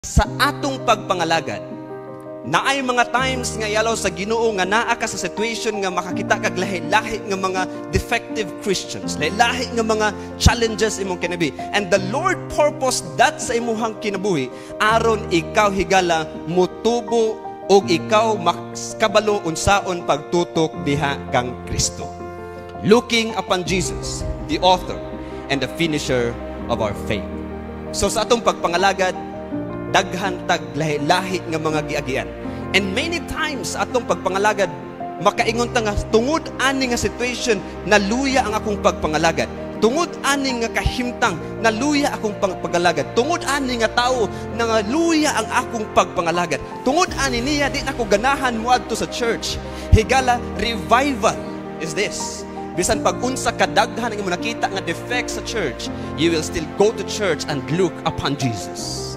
Sa atong pagpangalagad, naay mga times nga yalaw sa Ginoo nga naa ka sa situation nga makakita kag lahi-lahi nga mga defective Christians, lahi-lahi nga mga challenges imong kinabuhi. And the Lord purpose that sa imong kinabuhi aron ikaw higala mutubo og ikaw makabalo unsaon pagtutok diha kang Kristo. Looking upon Jesus, the author and the finisher of our faith. So sa atong pagpangalagad, daghan tag lahi-lahi nga mga giagian. And many times atong pagpangalagad makaingon ta nga tungod ani nga situation naluya ang akong pagpangalagad. Tungod ani nga kahimtang naluya akong pagpangalagad. Tungod ani nga tao nangaluya ang akong pagpangalagad. Tungod ani niya di ako ganahan moadto sa church. Higala revival is this. Bisan pag-unsa kadaghan ang imong nakita nga defect sa church, you will still go to church and look upon Jesus.